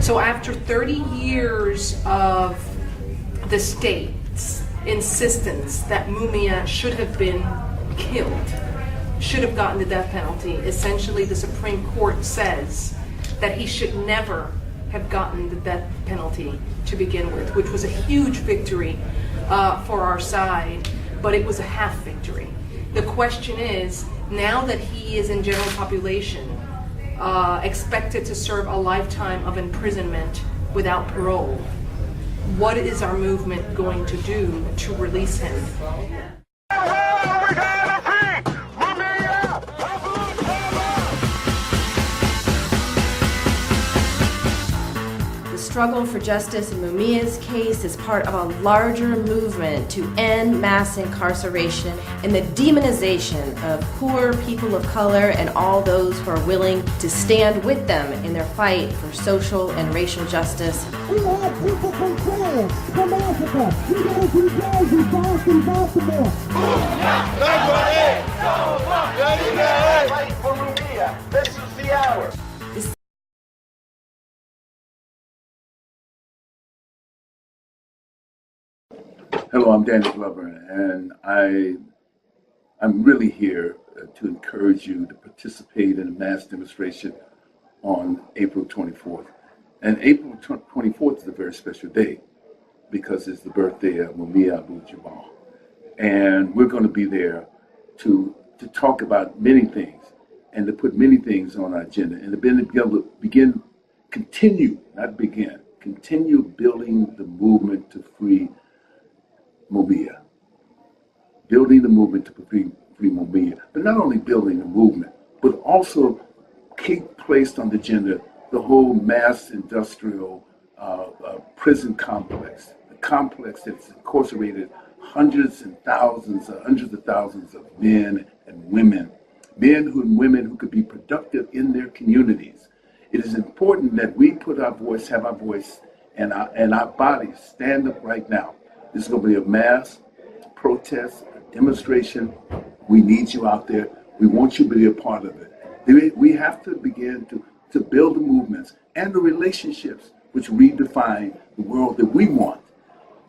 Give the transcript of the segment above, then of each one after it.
So after 30 years of the state's insistence that Mumia should have been killed, should have gotten the death penalty, essentially the Supreme Court says that he should never have gotten the death penalty to begin with, which was a huge victory for our side, but it was a half victory. The question is, now that he is in general population, expected to serve a lifetime of imprisonment without parole, what is our movement going to do to release him? The struggle for justice in Mumia's case is part of a larger movement to end mass incarceration and the demonization of poor people of color and all those who are willing to stand with them in their fight for social and racial justice. We have people from France, from Africa, we go to New Jersey, Boston, Baltimore. Fight for Mumia. This is the hour. Hello, I'm Danny Glover, and I'm really here to encourage you to participate in a mass demonstration on April 24th. And April 24th is a very special day because it's the birthday of Mumia Abu-Jamal. And we're going to be there to talk about many things and to put many things on our agenda and to be able to continue building the movement to free Mumia, building the movement to free Mumia, but not only building the movement, but also keep placed on the agenda the whole mass industrial prison complex, the complex that's incarcerated hundreds of thousands of men and women, women who could be productive in their communities. It is important that we have our voice, and our bodies stand up right now. This is going to be a mass protest, a demonstration. We need you out there. We want you to be a part of it. We have to begin to build the movements and the relationships which redefine the world that we want.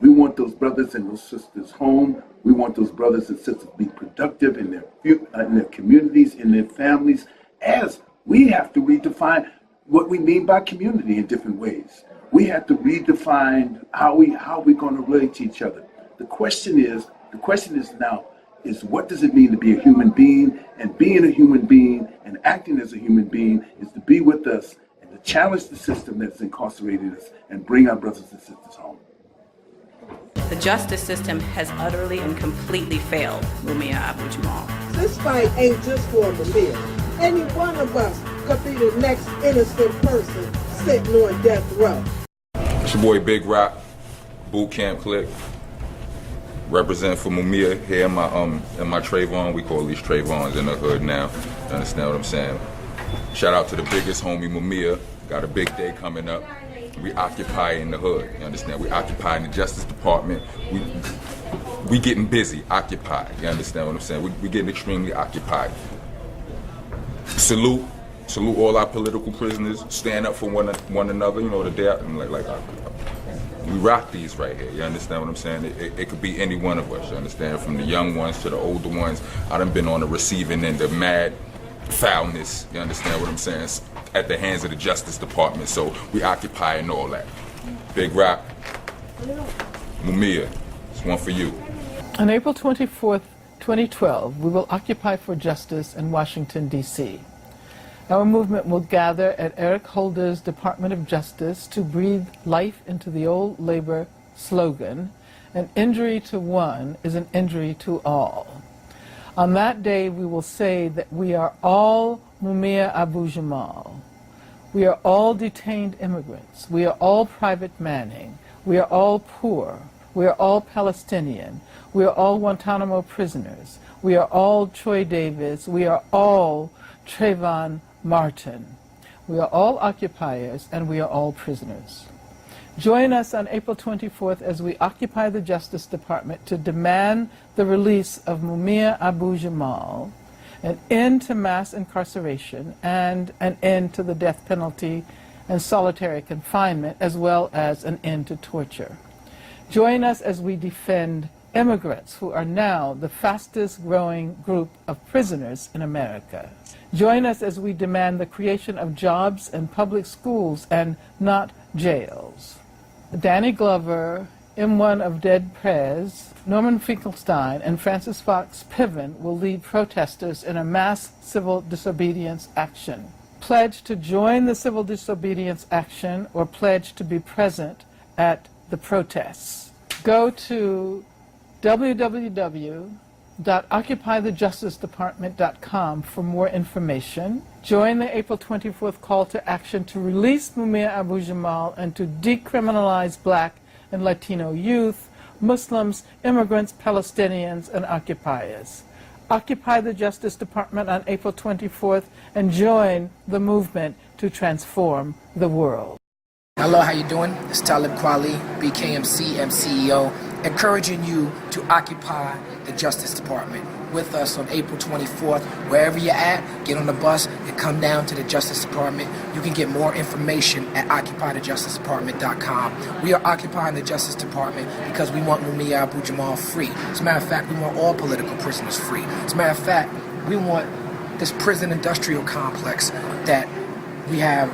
We want those brothers and those sisters home. We want those brothers and sisters to be productive in their communities, in their families, as we have to redefine what we mean by community in different ways. We have to redefine how we're going to relate to each other. The question is now, what does it mean to be a human being? And being a human being and acting as a human being is to be with us and to challenge the system that's incarcerated us and bring our brothers and sisters home. The justice system has utterly and completely failed Mumia Abu-Jamal. This fight ain't just for Mumia. Any one of us could be the next innocent person sitting on death row. It's your boy Big Rock, Boot Camp Click, represent for Mumia here in my Trayvon. We call these Trayvons in the hood now. You understand what I'm saying? Shout out to the biggest homie Mumia. Got a big day coming up. We occupy in the hood. You understand? We occupy in the Justice Department. We getting busy, occupied. You understand what I'm saying? We getting extremely occupied. Salute all our political prisoners. Stand up for one another. You know, the day we rock these right here. You understand what I'm saying? It could be any one of us. You understand? From the young ones to the older ones. I done been on the receiving end of mad foulness. You understand what I'm saying? At the hands of the Justice Department. So we occupy and all that. Big Rock, Mumia, it's one for you. On April 24th, 2012, we will occupy for justice in Washington, D.C. Our movement will gather at Eric Holder's Department of Justice to breathe life into the old labor slogan, an injury to one is an injury to all. On that day, we will say that we are all Mumia Abu-Jamal. We are all detained immigrants. We are all Private Manning. We are all poor. We are all Palestinian. We are all Guantanamo prisoners. We are all Troy Davis. We are all Trayvon Martin. We are all occupiers and we are all prisoners. Join us on April 24th as we occupy the Justice Department to demand the release of Mumia Abu-Jamal, an end to mass incarceration, and an end to the death penalty and solitary confinement, as well as an end to torture. Join us as we defend immigrants who are now the fastest growing group of prisoners in America. Join us as we demand the creation of jobs and public schools and not jails. Danny Glover, M1 of Dead Prez, Norman Finkelstein, and Francis Fox Piven will lead protesters in a mass civil disobedience action. Pledge to join the civil disobedience action or pledge to be present at the protests. Go to www.occupythejusticedepartment.com for more information. Join the April 24th call to action to release Mumia Abu-Jamal and to decriminalize Black and Latino youth, Muslims, immigrants, Palestinians, and occupiers. Occupy the Justice Department on April 24th and join the movement to transform the world. Hello, how you doing? It's Talib Kweli, BKMC CEO, encouraging you to occupy the Justice Department with us on April 24th. Wherever you're at, get on the bus and come down to the Justice Department. You can get more information at occupythejusticedepartment.com. We are occupying the Justice Department because we want Mumia Abu-Jamal free. As a matter of fact, we want all political prisoners free. As a matter of fact, we want this prison industrial complex that we have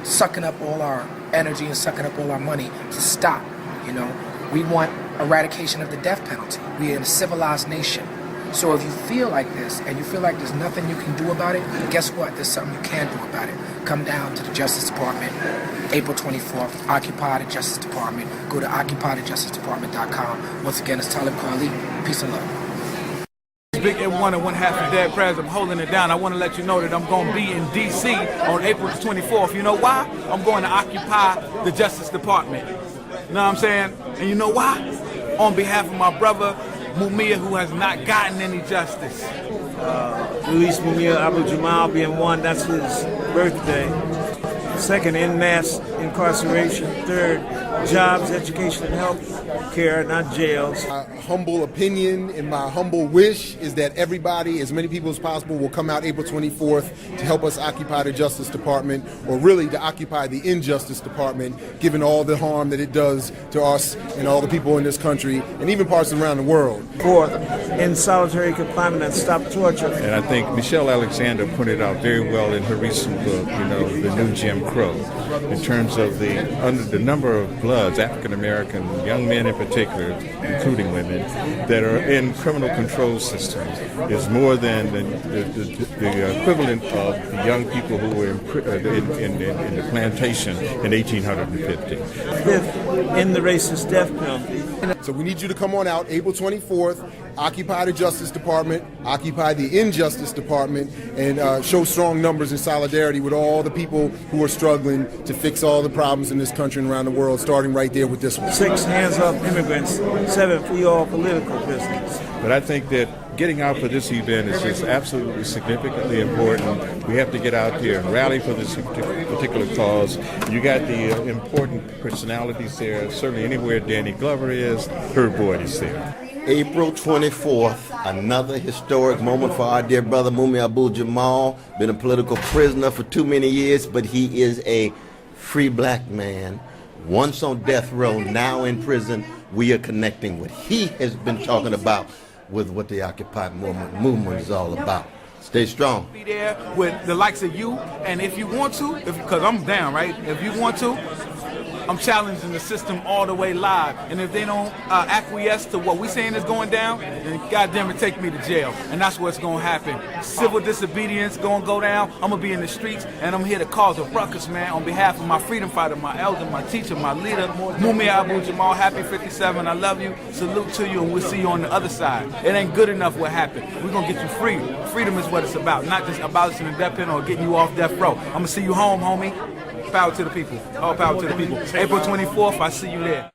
sucking up all our energy and sucking up all our money to stop. You know, we want eradication of the death penalty. We are in a civilized nation. So if you feel like this and you feel like there's nothing you can do about it, guess what? There's something you can do about it. Come down to the Justice Department, April 24th, Occupy the Justice Department. Go to occupythejusticedepartment.com. Once again, it's Talib Kweli. Peace and love. Big M1 and one half of Dead Prez. I'm holding it down. I want to let you know that I'm going to be in D.C. on April 24th. You know why? I'm going to occupy the Justice Department. You know what I'm saying? And you know why? On behalf of my brother, Mumia, who has not gotten any justice. Release Mumia Abu-Jamal being one, that's his birthday. Second, en masse incarceration. Third, jobs, education, and health care, not jails. My humble opinion and my humble wish is that everybody, as many people as possible, will come out April 24th to help us occupy the Justice Department, or really to occupy the Injustice Department, given all the harm that it does to us and all the people in this country, and even parts around the world. Fourth, end solitary confinement and stop torture. And I think Michelle Alexander put it out very well in her recent book, you know, The New Jim Crow, in terms of the number of Bloods, African American young men in particular, including women, that are in criminal control systems is more than the equivalent of the young people who were in the plantation in 1850. Fifth, end the racist death penalty. So we need you to come on out April 24th, occupy the Justice Department, occupy the Injustice Department, and show strong numbers in solidarity with all the people who are struggling to fix all the problems in this country and around the world, starting right there with this one. 6, hands off immigrants. 7, free all political prisoners. But I think that getting out for this event is just absolutely significantly important. We have to get out here and rally for this particular cause. You got the important personalities there. Certainly anywhere Danny Glover is, Herb Boyd is there. April 24th, another historic moment for our dear brother Mumia Abu-Jamal. Been a political prisoner for too many years, but he is a free black man. Once on death row, now in prison. We are connecting what he has been talking about with what the Occupy movement is all about. Stay strong. Be there with the likes of you, and if you want to, because I'm down, right? If you want to, I'm challenging the system all the way live. And if they don't acquiesce to what we saying is going down, then goddamn it, take me to jail. And that's what's going to happen. Civil disobedience going to go down. I'm going to be in the streets, and I'm here to cause a ruckus, man, on behalf of my freedom fighter, my elder, my teacher, my leader, Mumia Abu-Jamal. Happy 57. I love you. Salute to you, and we'll see you on the other side. It ain't good enough what happened. We're going to get you free. Freedom is what it's about, not just abolishing the death penalty or getting you off death row. I'm going to see you home, homie. Power to the people. All power to the people. April 24th, I see you there.